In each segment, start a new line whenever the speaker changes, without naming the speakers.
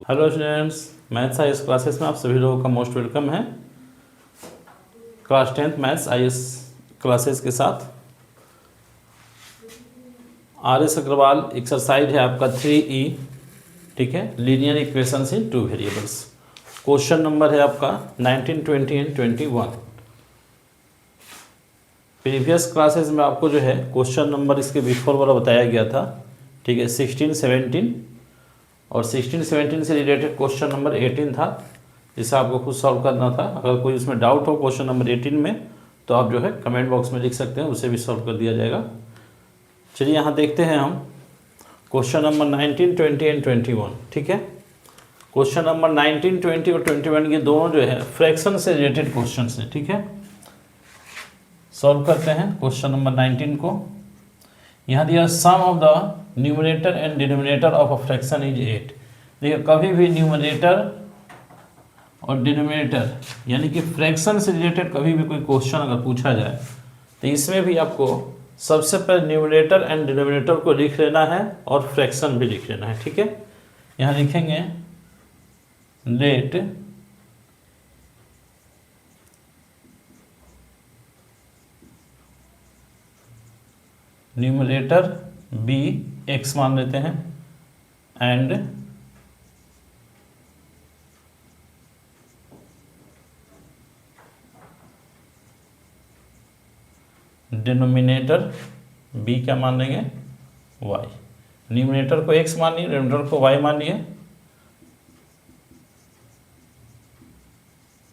Hello students, maths I S classes में आप सभी लोगों का मोस्ट वेलकम है। Class 10th maths I S classes के साथ आर एस अग्रवाल एक्सरसाइज है आपका 3E, ठीक है, लीनियर इक्वेशंस इन टू वेरिएबल्स। क्वेश्चन नंबर है आपका 19, 20 एंड 21। प्रीवियस क्लासेस में आपको जो है क्वेश्चन नंबर इसके बिफोर वाला बताया गया था, ठीक है, 16, 17 और 16, 17 से रिलेटेड क्वेश्चन नंबर 18 था, जिसे आपको खुद सॉल्व करना था। अगर कोई इसमें डाउट हो क्वेश्चन नंबर 18 में तो आप जो है कमेंट बॉक्स में लिख सकते हैं, उसे भी सॉल्व कर दिया जाएगा। चलिए यहाँ देखते हैं हम क्वेश्चन नंबर 19, 20 एंड 21, ठीक है। क्वेश्चन नंबर 19, 20 और 21 ये दोनों जो है फ्रैक्शन से रिलेटेड क्वेश्चन हैं, ठीक है। सॉल्व करते हैं क्वेश्चन नंबर 19 को। यहाँ दिया sum of the numerator and denominator of a fraction is 8। देखिए कभी भी न्यूमरेटर और डिनोमिनेटर यानी कि फ्रैक्शन से रिलेटेड कभी भी कोई क्वेश्चन अगर पूछा जाए तो इसमें भी आपको सबसे पहले न्यूमरेटर एंड डिनोमिनेटर को लिख लेना है और फ्रैक्शन भी लिख लेना है, ठीक है। यहाँ लिखेंगे लेट न्यूमरेटर बी एक्स मान लेते हैं एंड डिनोमिनेटर बी क्या मान लेंगे वाई। न्यूमरेटर को एक्स मानिए, डिनोमिनेटर को वाई मानिए।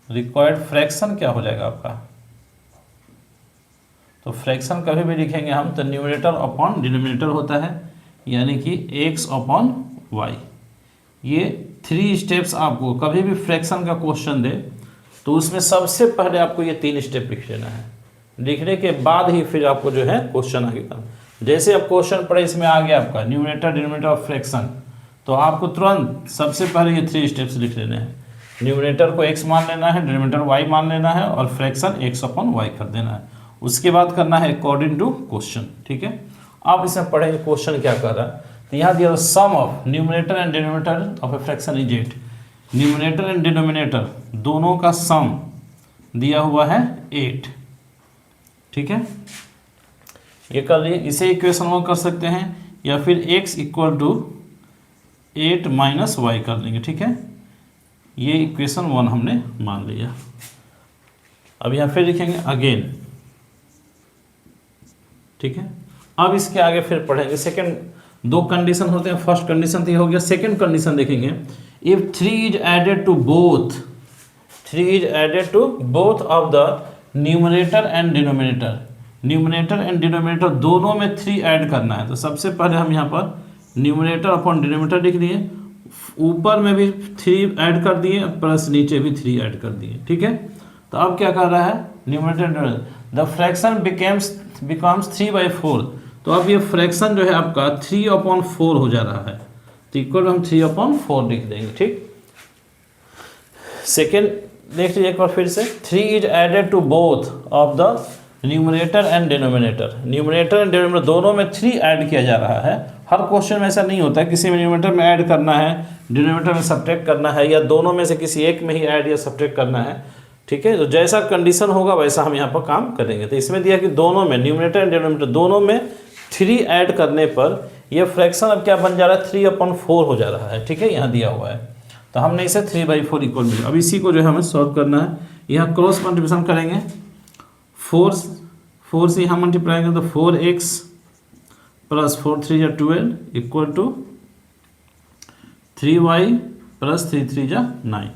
रिक्वायर्ड फ्रैक्शन क्या हो जाएगा आपका, तो फ्रैक्शन कभी भी लिखेंगे हम तो न्यूमरेटर अपॉन डिनोमिनेटर होता है, यानी कि x अपॉन वाई। ये 3 स्टेप्स आपको कभी भी फ्रैक्शन का क्वेश्चन दे तो उसमें सबसे पहले आपको ये 3 स्टेप लिख लेना है। लिखने के बाद ही फिर आपको जो है क्वेश्चन आगे का, जैसे आप क्वेश्चन पढ़े इसमें आ गया आपका न्यूमरेटर डिनोमिनेटर ऑफ फ्रैक्शन, तो आपको तुरंत सबसे पहले ये 3 स्टेप्स लिख लेने हैं। न्यूमरेटर को x मान लेना है, डिनोमिनेटर y मान लेना है और फ्रैक्शन x अपॉन वाई कर देना है। उसके बाद करना है अकॉर्डिंग टू क्वेश्चन, ठीक है। आप इसमें पढ़ेंगे क्वेश्चन क्या कर रहा है। तो यहाँ दिया sum of numerator and denominator of a fraction is 8। Numerator and denominator दोनों का सम दिया हुआ है 8, ठीक है। ये कर लिए, इसे इक्वेशन 1 कर सकते हैं या फिर x equal to 8 minus y कर लेंगे, ठीक है। ये इक्वेशन 1 हमने मान लिया। अब यहाँ फिर लिखेंगे अगेन, ठीक है। अब इसके आगे फिर पढ़ेंगे सेकंड। 2 कंडीशन होते हैं, फर्स्ट कंडीशन तो हो गया। सेकंड कंडीशन देखेंगे, if 3 is added to both of the numerator and denominator. Numerator and denominator दोनों में 3 ऐड करना है, तो सबसे पहले हम यहाँ पर न्यूमरेटर अपॉन डिनोमिनेटर लिख दिए, ऊपर में भी 3 ऐड कर दिए प्लस नीचे भी 3 ऐड कर दिए, ठीक है। तो अब क्या कर रहा है न्यूमरेटर, द फ्रैक्शन बिकम्स 3/4। तो अब ये फ्रैक्शन जो है आपका 3/4 हो जा रहा है, तो इक्वल हम 3/4 लिख देंगे, ठीक। सेकेंड देख लीजिए एक बार फिर से, 3 is added to both of the numerator and denominator. Numerator and denominator दोनों में 3 ऐड किया जा रहा है। हर क्वेश्चन में ऐसा नहीं होता है, किसी में न्यूमरेटर में ऐड करना है, डिनोमिनेटर में सब्ट्रैक्ट करना है, या दोनों में से किसी एक में ही ऐड या सब्ट्रैक्ट करना है, ठीक है। तो जैसा कंडीशन होगा वैसा हम यहाँ पर काम करेंगे। तो इसमें दिया कि दोनों में न्यूमरेटर एंड डिनोमिनेटर दोनों में 3 ऐड करने पर यह फ्रैक्शन अब क्या बन जा रहा है 3/4 हो जा रहा है, ठीक है। यहाँ दिया हुआ है तो हमने इसे 3/4 इक्वल मिला। अब इसी को जो है हमें सॉल्व करना है। यहाँ क्रॉस मल्टीप्लिकेशन करेंगे, 4 से यहाँ मल्टीप्लाई करें तो 4x प्लस 4 3 जा 12 इक्वल टू 3y प्लस 3 3 जा 9।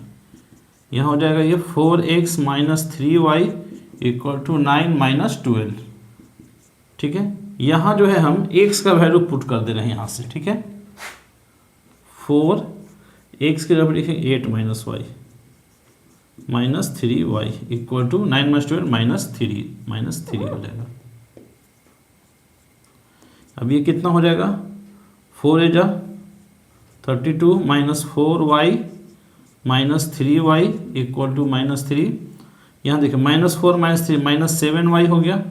यहाँ हो जाएगा ये 4x minus 3y equal to 9 minus 12, ठीक है। यहाँ जो है हम x का वैल्यू पुट कर दे रहे हैं यहाँ से, ठीक है। 4x की जगह लिखेंगे 8 minus y minus 3y equal to 9 minus 12 minus 3 हो जाएगा। अब ये कितना हो जाएगा, 4 जा 32 minus 4y minus 3y equal to -3। यहाँ देखिए -4 -3 -7y हो गया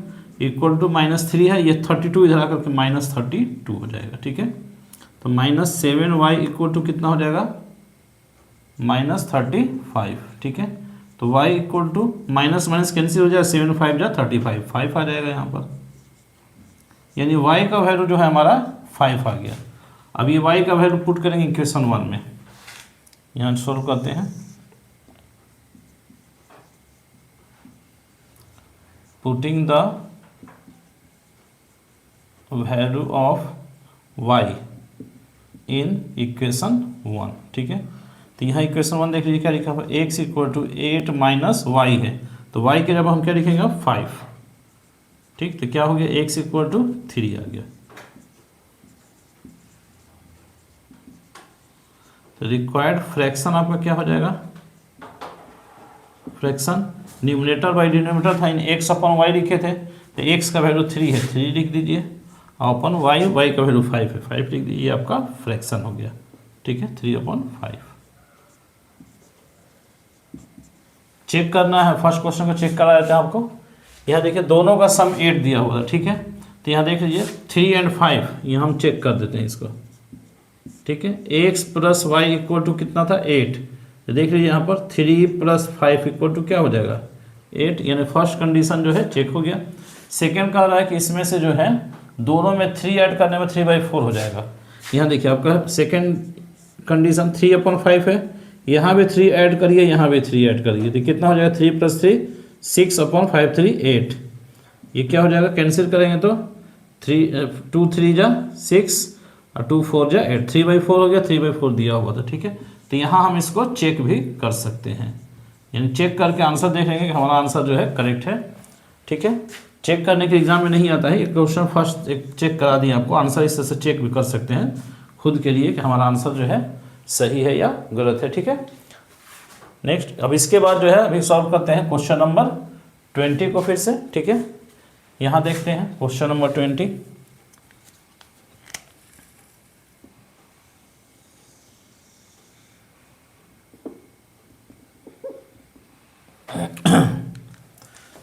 इक्वल टू -3 है, ये 32 इधर आकर के -32 हो जाएगा, ठीक है। तो -7y इक्वल टू कितना हो जाएगा -35, ठीक है। तो y equal to minus minus cancel हो जाए, 7 5 जा 35, 5 आ जाएगा यहाँ पर, यानी y का वैल्यू जो है हमारा 5 आ गया। अब ये y का वैल्यू पुट करेंगे इक्वेशन 1 में, यहाँ सोल्व करते हैं। Putting the value of y in equation 1, ठीक है। तो यहाँ इक्वेशन 1 देख लीजिए क्या लिखा हुआ है, x equal to 8 minus y है, तो y के जब हम क्या लिखेंगे 5, ठीक। तो क्या हो गया, x इक्वल टू 3 आ गया। तो रिक्वायर्ड फ्रैक्शन आपका क्या हो जाएगा, फ्रैक्शन न्यूमरेटर बाई डिनोमिनेटर था, इन x अपन y लिखे थे, तो x का वैल्यू 3 है, 3 लिख दीजिए, और अपन y का वैल्यू 5 है, 5 लिख दीजिए, ये आपका फ्रैक्शन हो गया, ठीक है। 3/5 चेक करना है, फर्स्ट क्वेश्चन को चेक करा जाता है आपको। यहाँ देखिए दोनों का सम 8 दिया हुआ है, ठीक है। तो यहाँ देख लीजिए 3 और 5, यहाँ हम चेक कर देते हैं इसको, ठीक है। x plus y equal to कितना था 8, तो देख लीजिए यहाँ पर 3 + 5 इक्वल टू क्या हो जाएगा 8, यानी फर्स्ट कंडीशन जो है चेक हो गया। सेकेंड कह रहा है कि इसमें से जो है दोनों में 3 ऐड करने में 3/4 हो जाएगा। यहाँ देखिए आपका सेकेंड कंडीशन 3/5 है, यहाँ भी 3 ऐड करिए, यहाँ भी 3 ऐड करिए, तो कितना हो जाएगा 3 + 3 6/5 3 8, ये क्या हो जाएगा कैंसिल करेंगे तो 2 3 जा 6 और 2 4 जा 8, 3/4 हो गया, 3/4 दिया हुआ था, ठीक है। तो यहाँ हम इसको चेक भी कर सकते हैं, यानी चेक करके आंसर देख लेंगे कि हमारा आंसर जो है करेक्ट है, ठीक है। चेक करने के एग्जाम में नहीं आता है, एक क्वेश्चन फर्स्ट एक चेक करा दिया आपको, आंसर इस तरह से चेक भी कर सकते हैं खुद के लिए कि हमारा आंसर जो है सही है या गलत है, ठीक है। नेक्स्ट, अब इसके बाद जो है अभी सॉल्व करते हैं क्वेश्चन नंबर 20 को फिर से, ठीक है। यहाँ देखते हैं क्वेश्चन नंबर 20।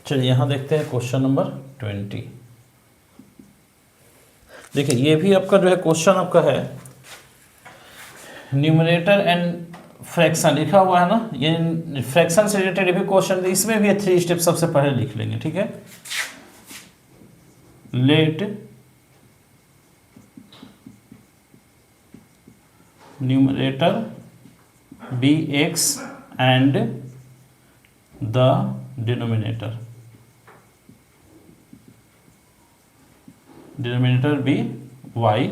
चलिए यहाँ देखते हैं क्वेश्चन नंबर 20। देखिए ये भी आपका जो है क्वेश्चन आपका है न्यूमरेटर एंड फ्रैक्शन लिखा हुआ है ना, ये फ्रैक्शन से रिलेटेड भी क्वेश्चन, इसमें भी 3 स्टेप सबसे पहले लिख लेंगे, ठीक है। Let numerator be x and the denominator be y,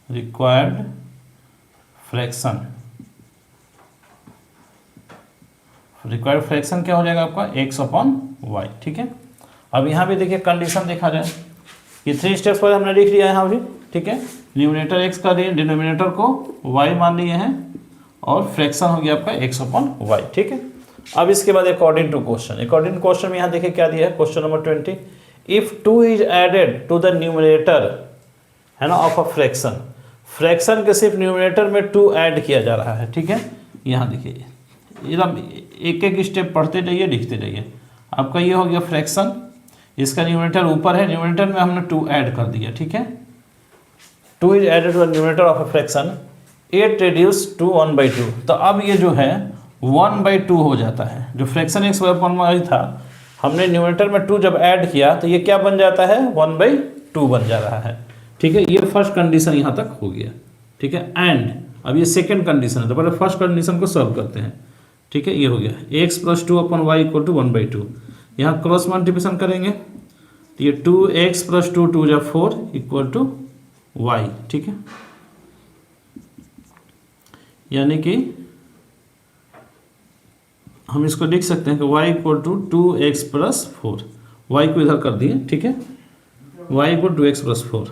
required fraction क्या हो जाएगा आपका x/y, ठीक है। अब यहाँ भी देखिए कंडीशन देखा जाए, ये 3 स्टेप्स पर हमने लिख लिया है यहाँ भी, ठीक है। न्यूमरेटर x का लिए डिनोमिनेटर को y मान लिए हैं, और फ्रैक्शन हो गया आपका x/y, ठीक है। अब इसके बाद अकॉर्डिंग टू क्वेश्चन में यहाँ देखिए क्या दिया है question number 20, if 2 is added to the numerator है ना ऑफ अ फ्रैक्शन के सिर्फ न्यूमरेटर में 2 ऐड किया जा रहा है, ठीक है। यहाँ देखिए एकदम एक एक स्टेप पढ़ते जाइए, लिखते जाइए। आपका ये हो गया फ्रैक्शन, इसका न्यूमरेटर ऊपर है, न्यूमरेटर में हमने 2 ऐड कर दिया, ठीक है। 2 is added to the numerator of a fraction, 8 reduce to 1/2, तो अब ये जो है 1/2 हो जाता है। जो फ्रैक्शन x/y था, हमने न्यूमरेटर में 2 जब ऐड किया तो ये क्या बन जाता है 1/2 बन जा रहा है, ठीक है। ये फर्स्ट कंडीशन यहाँ तक हो गया, ठीक है। एंड अब ये सेकंड कंडीशन है, तो पहले फर्स्ट कंडीशन को सॉल्व करते हैं, ठीक है। ये हो गया x + 2/y = 1/2, यहाँ क्रॉस मल्टीप्लिकेशन करेंगे तो ये 2x + 2 2 = 4 = y, ठीक है। यानी कि हम इसको लिख सकते हैं कि y = 2x + 4, y को इधर कर दिए, ठीक है। y = 2x + 4,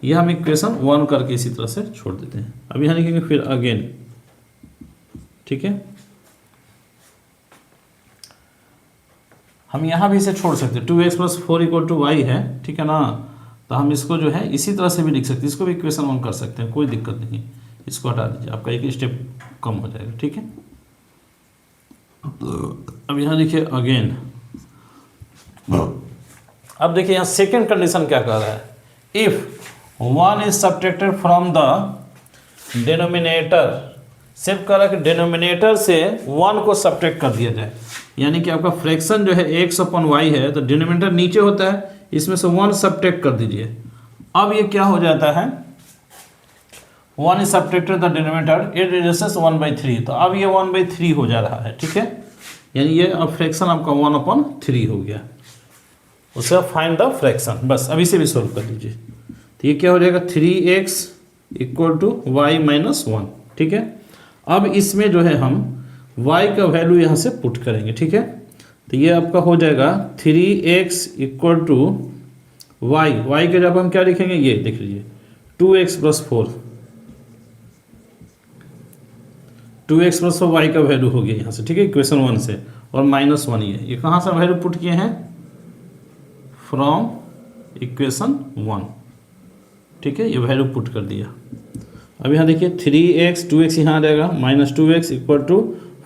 यह हम इक्वेशन 1 करके इसी तरह से छोड़ देते हैं। अब यहाँ लिखेंगे फिर अगेन, ठीक है। हम यहाँ भी इसे छोड़ सकते हैं, 2x + 4 = y है, ठीक है ना। तो हम इसको जो है इसी तरह से भी लिख सकते हैं, इसको भी इक्वेशन 1 कर सकते हैं, कोई दिक्कत नहीं। इसको हटा दीजिए, आपका एक स्टेप कम हो जाएगा, ठीक है। अब यहाँ देखिए अगेन, अब देखिए यहाँ सेकेंड कंडीशन क्या कह रहा है, if 1 is subtracted from the denominator, सिर्फ कह रहा है कि डिनोमिनेटर से 1 को सब्ट्रैक्ट कर दिया जाए, यानी कि आपका फ्रैक्शन जो है x अपॉन वाई है, तो डिनोमिनेटर नीचे होता है, इसमें से 1 सब्ट्रैक्ट कर दीजिए। अब ये क्या हो जाता है, 1 is subtracted the denominator, it reduces 1/3, तो अब ये 1/3 हो जा रहा है, ठीक है, यानी ये अब फ्रैक्शन आपका 1/3 हो गया। उससे आप फाइंड द फ्रैक्शन, बस अभी से भी सोल्व कर लीजिए। तो ये क्या हो जाएगा, 3x equal to Y minus 1, ठीक है। अब इसमें जो है हम y का वैल्यू यहाँ से पुट करेंगे, ठीक है। तो ये आपका हो जाएगा 3x इक्वल टू y के जब हम क्या लिखेंगे, ये देख लीजिए 2x plus 4, 2x plus 4 y का वैल्यू हो गया यहाँ से, ठीक है, इक्वेशन 1 से, और -1 ये कहाँ से वैल्यू पुट किए हैं, फ्रॉम इक्वेशन 1, ठीक है, ये वैल्यू पुट कर दिया। अब यहाँ देखिए 3x 2x यहाँ आ जाएगा, -2x इक्वल टू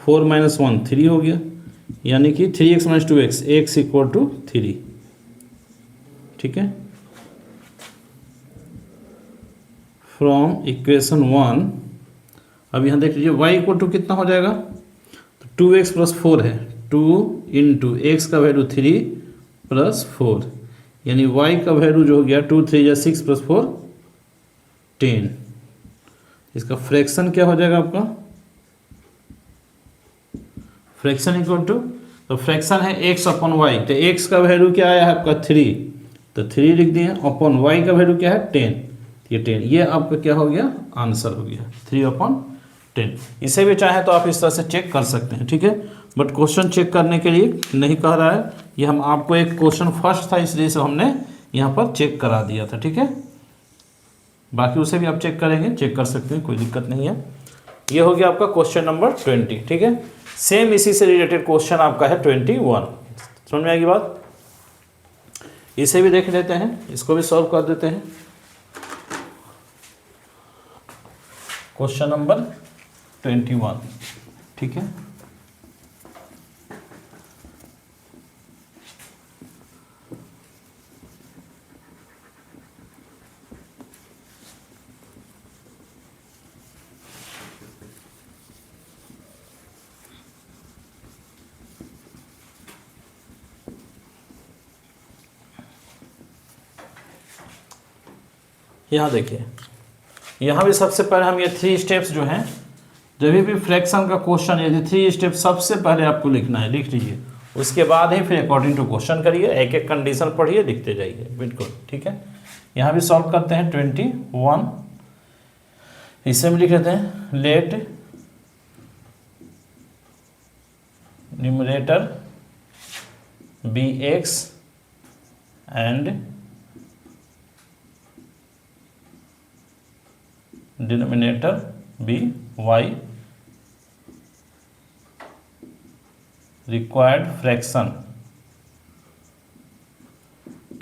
4 - 1 3 हो गया, यानी कि 3x - 2x x equal to 3, ठीक है। फ्रॉम इक्वेशन 1, अब यहाँ देख लीजिए y इक्वल टू कितना हो जाएगा, तो 2x प्लस 4 है, 2 इंटू एक्स का वैल्यू 3 प्लस 4, यानी y का वैल्यू जो हो गया 2 3 या 6 प्लस 4 10। इसका फ्रैक्शन क्या हो जाएगा आपका, फ्रैक्शन इक्वल टू, तो फ्रैक्शन है x अपॉन वाई, तो x का वैल्यू क्या आया है आपका 3, तो 3 लिख दिए, अपॉन y का वैल्यू क्या है 10, ये 10, ये आपका क्या हो गया, आंसर हो गया 3/10। इसे भी चाहे तो आप इस तरह से चेक कर सकते हैं, ठीक है, बट क्वेश्चन चेक करने के लिए नहीं कह रहा है, ये हम आपको एक क्वेश्चन फर्स्ट था इसलिए से हमने यहाँ पर चेक करा दिया था, ठीक है। बाकी उसे भी आप चेक करेंगे, चेक कर सकते हैं, कोई दिक्कत नहीं है। ये हो गया आपका क्वेश्चन नंबर 20, ठीक है। सेम इसी से रिलेटेड क्वेश्चन आपका है 21, समझ में आएगी बात। इसे भी देख लेते हैं, इसको भी सॉल्व कर देते हैं। क्वेश्चन नंबर 21, ठीक है। यहाँ देखिए, यहाँ भी सबसे पहले हम ये 3 स्टेप्स जो हैं, जब भी फ्रैक्शन का क्वेश्चन, यदि 3 स्टेप सबसे पहले आपको लिखना है, लिख लीजिए, उसके बाद ही फिर अकॉर्डिंग टू क्वेश्चन करिए, एक एक कंडीशन पढ़िए, लिखते जाइए, बिल्कुल ठीक है। यहाँ भी सॉल्व करते हैं 21, इसे भी लिख लेते हैं, let numerator be x and denominator be y, required fraction,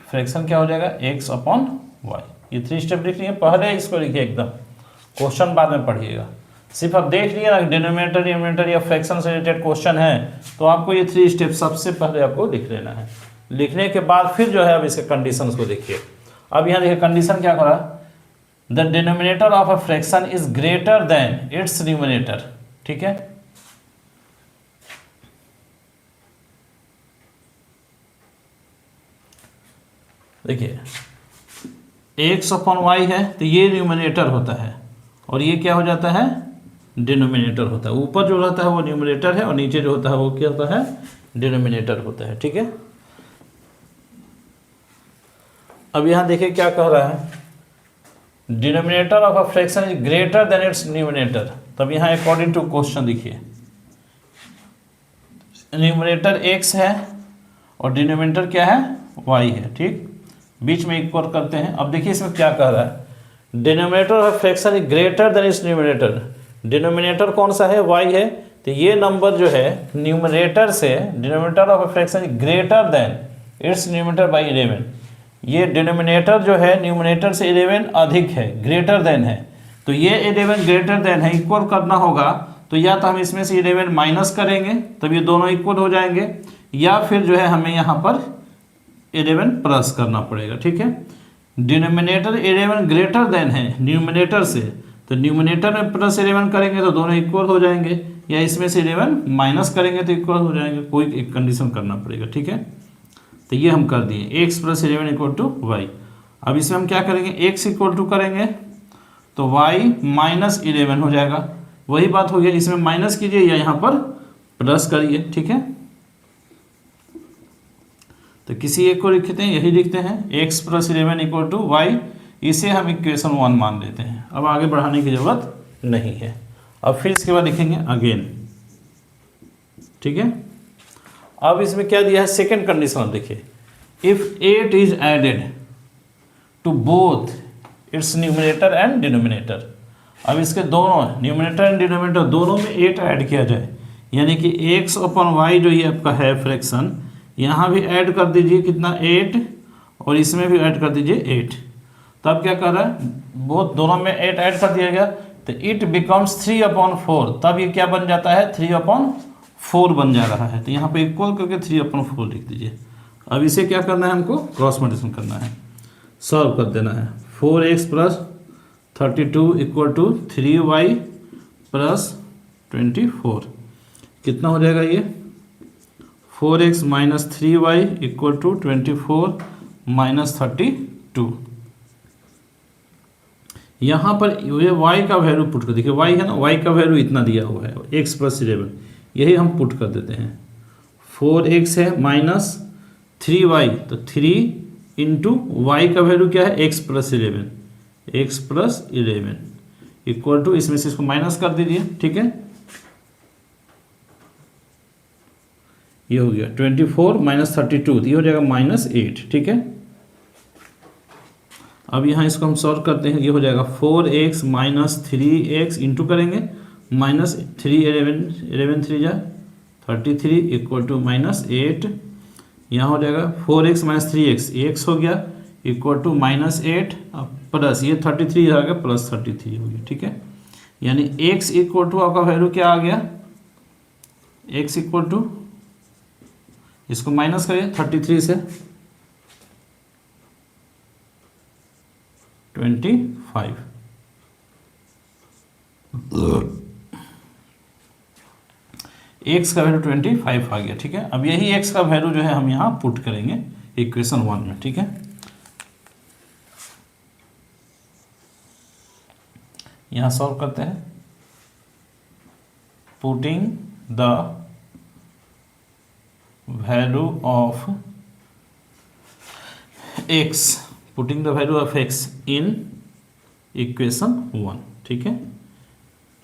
fraction क्या हो जाएगा, x अपॉन वाई। ये 3 स्टेप लिख लिए, पहले इसको लिखिए एकदम, क्वेश्चन बाद में पढ़िएगा। सिर्फ आप देख लिए ना डिनोमिनेटर न्यूमरेटर या फ्रैक्शन से रिलेटेड क्वेश्चन है, तो आपको ये 3 स्टेप सबसे पहले आपको लिख लेना है। लिखने के बाद फिर जो है अब इसके कंडीशंस को देखिए। अब यहाँ देखिए कंडीशन क्या करा, the denominator of a fraction is greater than it's numerator, ठीक है। देखिए x अपॉन वाई है, तो ये न्यूमरेटर होता है और ये क्या हो जाता है, डिनोमिनेटर होता है। ऊपर जो रहता है वो न्यूमरेटर है और नीचे जो होता है वो क्या होता है, डिनोमिनेटर होता है, ठीक है। अब यहाँ देखिए क्या कह रहा है, denominator of a fraction is greater than it's numerator. तब यहाँ अकॉर्डिंग टू क्वेश्चन देखिए, न्यूमरेटर x है और डिनोमिनेटर क्या है, y है, ठीक, बीच में इक्वल करते हैं। अब देखिए इसमें क्या कह रहा है, denominator of fraction is greater than it's numerator. Denominator कौन सा है, y है, तो ये नंबर जो है न्यूमरेटर से, denominator of fraction is greater than it's numerator by 11। ये डिनोमिनेटर जो है न्यूमरेटर से 11 अधिक है, ग्रेटर देन है, तो ये 11 ग्रेटर देन है, इक्वल करना होगा, तो या तो हम इसमें से 11 माइनस करेंगे तब ये दोनों इक्वल हो जाएंगे, या फिर जो है हमें यहाँ पर 11 प्लस करना पड़ेगा, ठीक है। डिनोमिनेटर 11 ग्रेटर देन है न्यूमरेटर से, तो न्यूमिनेटर में प्लस 11 करेंगे तो दोनों इक्वल हो जाएंगे, या इसमें से 11 माइनस करेंगे तो इक्वल हो जाएंगे, कोई एक कंडीशन करना पड़ेगा, ठीक है। तो ये हम कर दिए x plus 11 equal to y. अब इसमें हम क्या करेंगे, x इक्वल टू करेंगे तो y माइनस 11 हो जाएगा, वही बात हो गया, इसमें माइनस कीजिए या यहाँ पर प्लस करिए, ठीक है। तो किसी एक को लिखते हैं, यही लिखते हैं x plus 11 equal to y, इसे हम इक्वेशन 1 मान लेते हैं, अब आगे बढ़ाने की जरूरत नहीं है। अब फिर इसके बाद लिखेंगे अगेन, ठीक है। अब इसमें क्या दिया है, सेकेंड कंडीशन देखिए, if 8 is added to both its numerator and denominator. अब इसके दोनों न्यूमिनेटर एंड डिनोमिनेटर दोनों में 8 ऐड किया जाए, यानी कि x अपॉन वाई जो ये आपका है फ्रैक्शन, यहाँ भी ऐड कर दीजिए कितना 8, और इसमें भी ऐड कर दीजिए 8। तब क्या कर रहा है, बहुत दोनों में 8 ऐड कर दिया गया, तो इट बिकम्स 3/4, तब ये क्या बन जाता है 3/4 बन जा रहा है। तो यहाँ पे इक्वल करके 3/4 लिख दीजिए। अब इसे क्या करना है, हमको क्रॉस मल्टीप्लिकेशन करना है, सॉल्व कर देना है। 4x plus 32 equal to 3y plus 24, कितना हो जाएगा ये 4x minus 3y equal to 24 minus 32। यहाँ पर ये y का वैल्यू पुट कर, देखिए y है ना, y का वैल्यू इतना दिया हुआ है x प्लस 11, यही हम पुट कर देते हैं। 4x है माइनस 3y, तो 3 इंटू वाई का वैल्यू क्या है x प्लस 11 इक्वल टू, इसमें से इसको माइनस कर दीजिए, ठीक है। ये हो गया 24 माइनस 32, ये हो जाएगा -8, ठीक है। अब यहाँ इसको हम सॉल्व करते हैं, ये हो जाएगा 4x माइनस 3x इंटू करेंगे माइनस 3 11 3 जा 33 इक्वल टू -8, यहाँ हो जाएगा 4x माइनस 3x, x हो गया इक्वल टू -8, अब प्लस ये 33 आ गया प्लस 33 हो गया, ठीक है। यानी x इक्वल टू आपका वैल्यू क्या आ गया, x इक्वल टू, इसको माइनस करिए 33 से 25, x का वैल्यू 25 आ गया, ठीक है। अब यही x का वैल्यू जो है हम यहाँ पुट करेंगे इक्वेशन 1 में, ठीक है। यहाँ सॉल्व करते हैं, putting the value of x, putting the value of x in equation 1, ठीक है।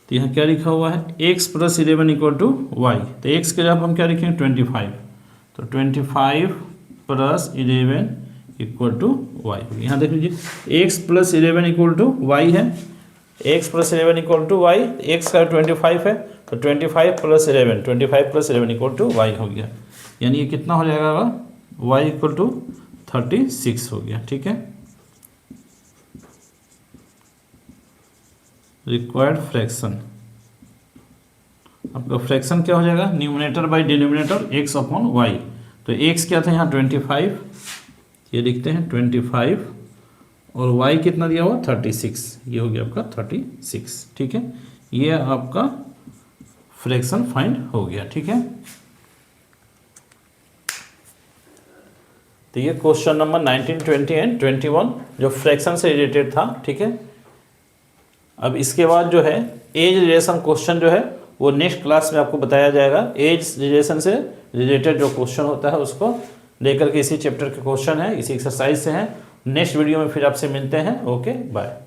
तो यहाँ क्या लिखा हुआ है, x plus 11 equal to y, तो x के जब हम क्या लिखेंगे 25, तो 25 प्लस 11 इक्वल टू वाई। यहाँ देख लीजिए x plus 11 equal to y है, x plus 11 equal to y, x का 25 है, तो 25 प्लस 11 इक्वल टू वाई हो गया, यानी ये कितना हो जाएगा y इक्वल टू 36 हो गया, ठीक है। रिक्वायर्ड फ्रैक्शन, आपका फ्रैक्शन क्या हो जाएगा, numerator by denominator x upon y. तो x क्या था यहाँ 25, ये लिखते हैं 25, और y कितना दिया हुआ 36, ये हो गया आपका 36, ठीक है। ये आपका फ्रैक्शन फाइंड हो गया, ठीक है। तो ये क्वेश्चन नंबर 19, 20 एंड 21 जो फ्रैक्शन से रिलेटेड था, ठीक है। अब इसके बाद जो है एज रिलेशन क्वेश्चन जो है वो नेक्स्ट क्लास में आपको बताया जाएगा। एज रिलेशन से रिलेटेड जो क्वेश्चन होता है उसको लेकर के इसी चैप्टर के क्वेश्चन है, इसी एक्सरसाइज से हैं। नेक्स्ट वीडियो में फिर आपसे मिलते हैं। Okay, bye.